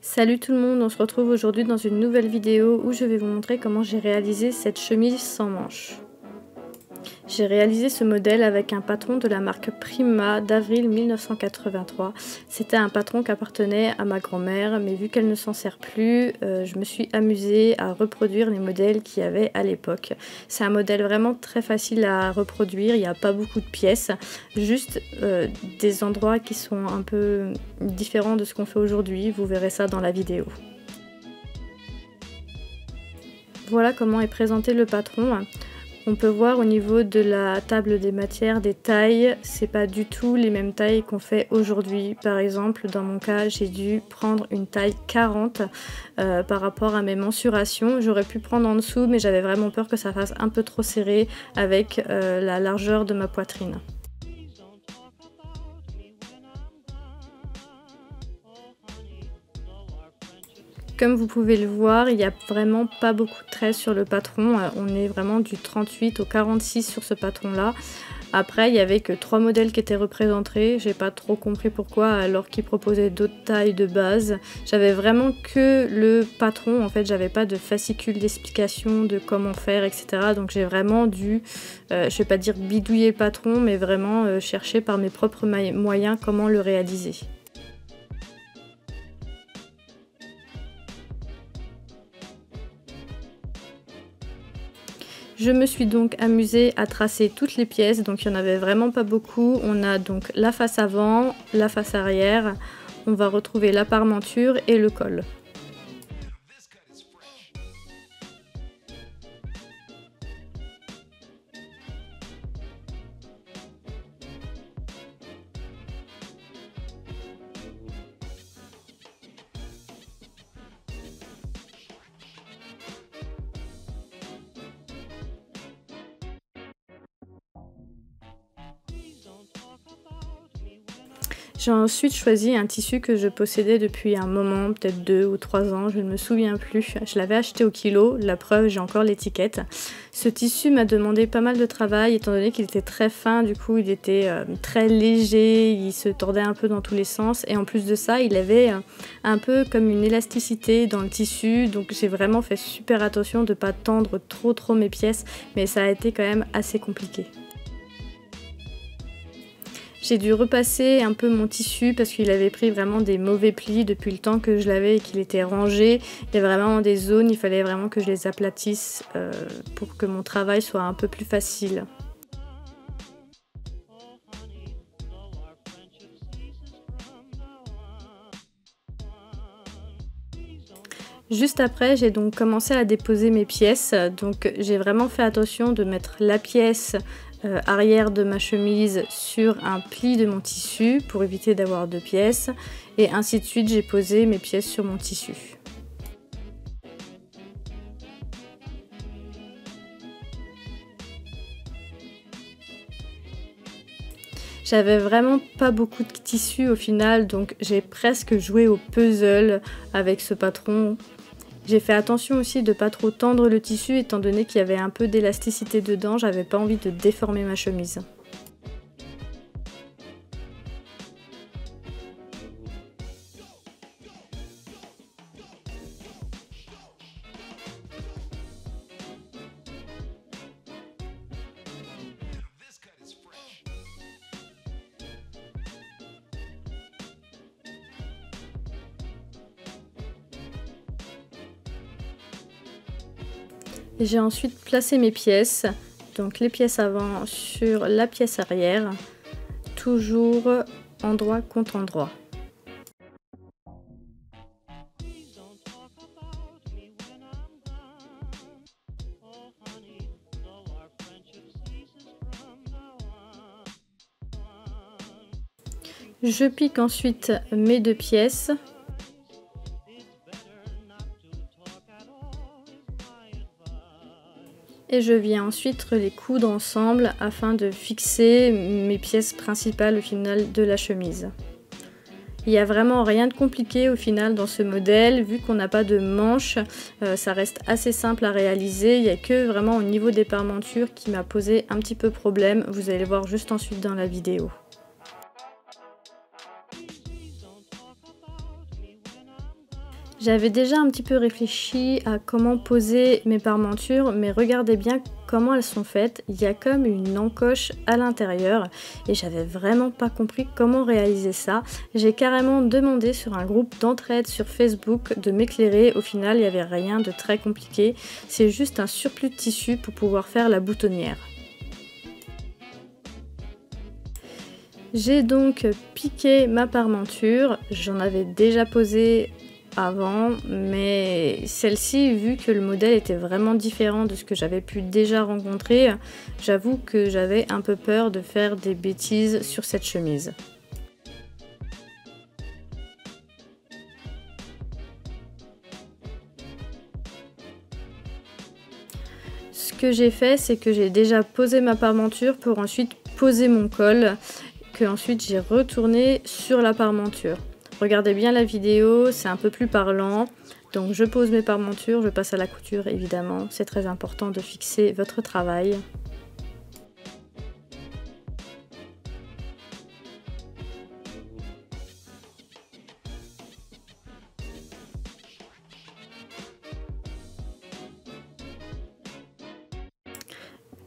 Salut tout le monde, on se retrouve aujourd'hui dans une nouvelle vidéo où je vais vous montrer comment j'ai réalisé cette chemise sans manches. J'ai réalisé ce modèle avec un patron de la marque Prima d'avril 1983. C'était un patron qui appartenait à ma grand-mère, mais vu qu'elle ne s'en sert plus, je me suis amusée à reproduire les modèles qu'il y avait à l'époque. C'est un modèle vraiment très facile à reproduire, il n'y a pas beaucoup de pièces, juste des endroits qui sont un peu différents de ce qu'on fait aujourd'hui, vous verrez ça dans la vidéo. Voilà comment est présenté le patron. On peut voir au niveau de la table des matières, des tailles, c'est pas du tout les mêmes tailles qu'on fait aujourd'hui. Par exemple, dans mon cas, j'ai dû prendre une taille 40 par rapport à mes mensurations. J'aurais pu prendre en dessous, mais j'avais vraiment peur que ça fasse un peu trop serré avec la largeur de ma poitrine. Comme vous pouvez le voir, il n'y a vraiment pas beaucoup de traits sur le patron. On est vraiment du 38 au 46 sur ce patron-là. Après, il n'y avait que 3 modèles qui étaient représentés. J'ai pas trop compris pourquoi, alors qu'ils proposaient d'autres tailles de base. J'avais vraiment que le patron. En fait, j'avais pas de fascicule d'explication de comment faire, etc. Donc j'ai vraiment dû, je vais pas dire bidouiller le patron, mais vraiment chercher par mes propres moyens comment le réaliser. Je me suis donc amusée à tracer toutes les pièces, donc il n'y en avait vraiment pas beaucoup. On a donc la face avant, la face arrière, on va retrouver la parmenture et le col. J'ai ensuite choisi un tissu que je possédais depuis un moment, peut-être 2 ou 3 ans, je ne me souviens plus. Je l'avais acheté au kilo, la preuve, j'ai encore l'étiquette. Ce tissu m'a demandé pas mal de travail, étant donné qu'il était très fin, du coup il était très léger, il se tordait un peu dans tous les sens. Et en plus de ça, il avait un peu comme une élasticité dans le tissu, donc j'ai vraiment fait super attention de ne pas tendre trop mes pièces, mais ça a été quand même assez compliqué. J'ai dû repasser un peu mon tissu parce qu'il avait pris vraiment des mauvais plis depuis le temps que je l'avais et qu'il était rangé. Il y avait vraiment des zones, il fallait vraiment que je les aplatisse pour que mon travail soit un peu plus facile. Juste après, j'ai donc commencé à déposer mes pièces, donc j'ai vraiment fait attention de mettre la pièce arrière de ma chemise sur un pli de mon tissu pour éviter d'avoir 2 pièces, et ainsi de suite j'ai posé mes pièces sur mon tissu. J'avais vraiment pas beaucoup de tissu au final, donc j'ai presque joué au puzzle avec ce patron. J'ai fait attention aussi de pas trop tendre le tissu étant donné qu'il y avait un peu d'élasticité dedans, j'avais pas envie de déformer ma chemise. J'ai ensuite placé mes pièces, donc les pièces avant sur la pièce arrière, toujours endroit contre endroit. Je pique ensuite mes 2 pièces. Et je viens ensuite les coudre ensemble afin de fixer mes pièces principales au final de la chemise. Il n'y a vraiment rien de compliqué au final dans ce modèle, vu qu'on n'a pas de manches, ça reste assez simple à réaliser. Il n'y a que vraiment au niveau des parmentures qui m'a posé un petit peu problème, vous allez voir juste ensuite dans la vidéo. J'avais déjà un petit peu réfléchi à comment poser mes parmentures, mais regardez bien comment elles sont faites. Il y a comme une encoche à l'intérieur et j'avais vraiment pas compris comment réaliser ça. J'ai carrément demandé sur un groupe d'entraide sur Facebook de m'éclairer. Au final, il n'y avait rien de très compliqué. C'est juste un surplus de tissu pour pouvoir faire la boutonnière. J'ai donc piqué ma parmenture. J'en avais déjà posé avant, mais celle-ci, vu que le modèle était vraiment différent de ce que j'avais pu déjà rencontrer, j'avoue que j'avais un peu peur de faire des bêtises sur cette chemise. Ce que j'ai fait, c'est que j'ai déjà posé ma parmenture pour ensuite poser mon col, que ensuite j'ai retourné sur la parmenture. Regardez bien la vidéo, c'est un peu plus parlant. Donc je pose mes parmentures, je passe à la couture évidemment. C'est très important de fixer votre travail.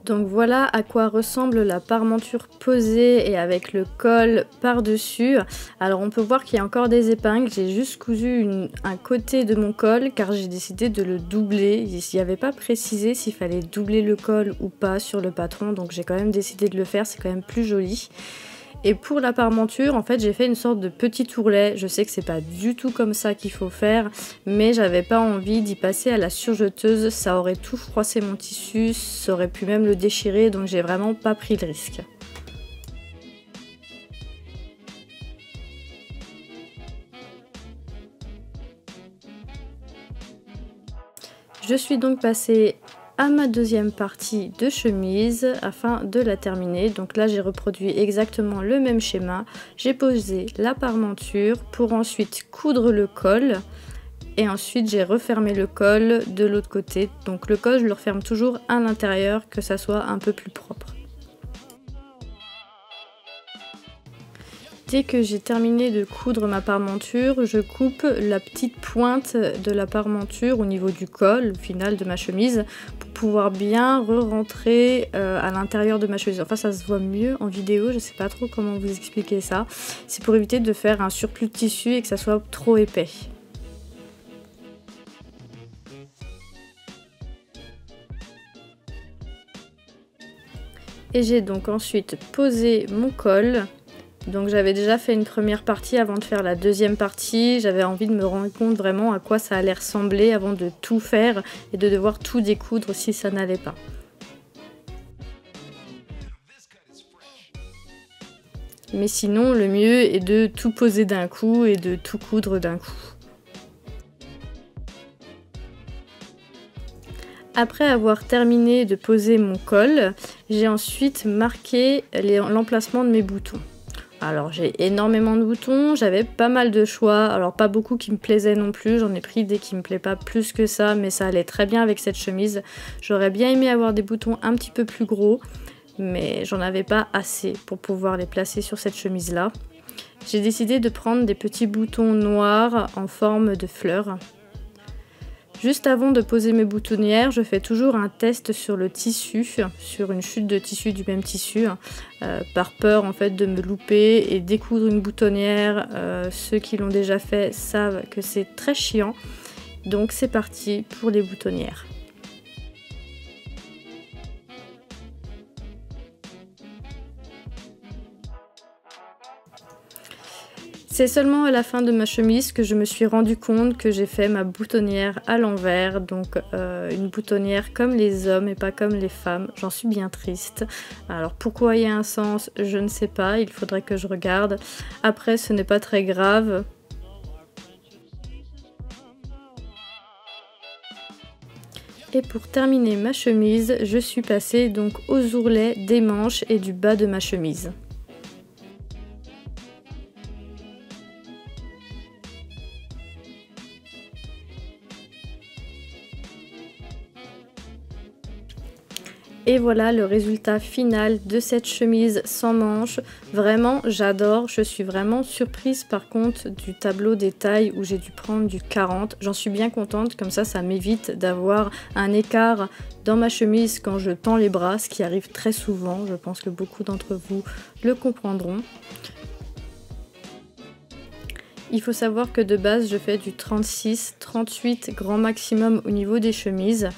Donc voilà à quoi ressemble la parmenture posée et avec le col par-dessus. Alors on peut voir qu'il y a encore des épingles, j'ai juste cousu un côté de mon col car j'ai décidé de le doubler. Il n'y avait pas précisé s'il fallait doubler le col ou pas sur le patron, donc j'ai quand même décidé de le faire, c'est quand même plus joli. Et pour la parmenture, en fait, j'ai fait une sorte de petit ourlet. Je sais que c'est pas du tout comme ça qu'il faut faire, mais j'avais pas envie d'y passer à la surjeteuse. Ça aurait tout froissé mon tissu, ça aurait pu même le déchirer, donc j'ai vraiment pas pris le risque. Je suis donc passée à ma deuxième partie de chemise afin de la terminer. Donc là j'ai reproduit exactement le même schéma. J'ai posé la parmenture pour ensuite coudre le col et ensuite j'ai refermé le col de l'autre côté. Donc le col je le referme toujours à l'intérieur, que ça soit un peu plus propre. Dès que j'ai terminé de coudre ma parmenture, je coupe la petite pointe de la parmenture au niveau du col, au final de ma chemise, pour pouvoir bien re-rentrer à l'intérieur de ma chemise. Enfin, ça se voit mieux en vidéo, je sais pas trop comment vous expliquer ça. C'est pour éviter de faire un surplus de tissu et que ça soit trop épais. Et j'ai donc ensuite posé mon col. Donc j'avais déjà fait une première partie avant de faire la deuxième partie, j'avais envie de me rendre compte vraiment à quoi ça allait ressembler avant de tout faire et de devoir tout découdre si ça n'allait pas. Mais sinon le mieux est de tout poser d'un coup et de tout coudre d'un coup. Après avoir terminé de poser mon col, j'ai ensuite marqué l'emplacement de mes boutons. Alors j'ai énormément de boutons, j'avais pas mal de choix, alors pas beaucoup qui me plaisaient non plus, j'en ai pris des qui me plaisent pas plus que ça, mais ça allait très bien avec cette chemise. J'aurais bien aimé avoir des boutons un petit peu plus gros, mais j'en avais pas assez pour pouvoir les placer sur cette chemise là. J'ai décidé de prendre des petits boutons noirs en forme de fleurs. Juste avant de poser mes boutonnières, je fais toujours un test sur le tissu, sur une chute de tissu du même tissu, par peur en fait de me louper et découdre une boutonnière. Ceux qui l'ont déjà fait savent que c'est très chiant. Donc c'est parti pour les boutonnières. C'est seulement à la fin de ma chemise que je me suis rendu compte que j'ai fait ma boutonnière à l'envers, donc une boutonnière comme les hommes et pas comme les femmes. J'en suis bien triste. Alors pourquoi il y a un sens, je ne sais pas, il faudrait que je regarde. Après, ce n'est pas très grave. Et pour terminer ma chemise, je suis passée donc aux ourlets des manches et du bas de ma chemise. Et voilà le résultat final de cette chemise sans manches. Vraiment, j'adore. Je suis vraiment surprise par contre du tableau des tailles où j'ai dû prendre du 40. J'en suis bien contente, comme ça m'évite d'avoir un écart dans ma chemise quand je tends les bras, ce qui arrive très souvent. Je pense que beaucoup d'entre vous le comprendront. Il faut savoir que de base, je fais du 36-38 grand maximum au niveau des chemises.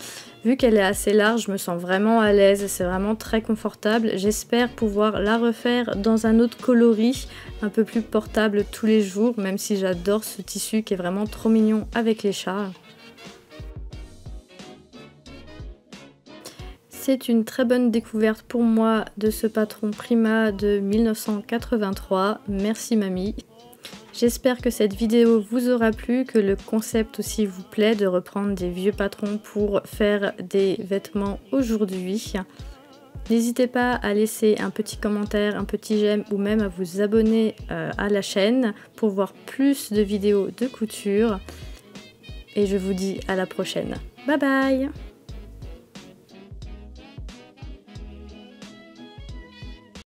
Vu qu'elle est assez large, je me sens vraiment à l'aise, c'est vraiment très confortable. J'espère pouvoir la refaire dans un autre coloris, un peu plus portable tous les jours, même si j'adore ce tissu qui est vraiment trop mignon avec les chats. C'est une très bonne découverte pour moi de ce patron Prima de 1983. Merci mamie. J'espère que cette vidéo vous aura plu, que le concept aussi vous plaît de reprendre des vieux patrons pour faire des vêtements aujourd'hui. N'hésitez pas à laisser un petit commentaire, un petit j'aime ou même à vous abonner à la chaîne pour voir plus de vidéos de couture. Et je vous dis à la prochaine. Bye bye!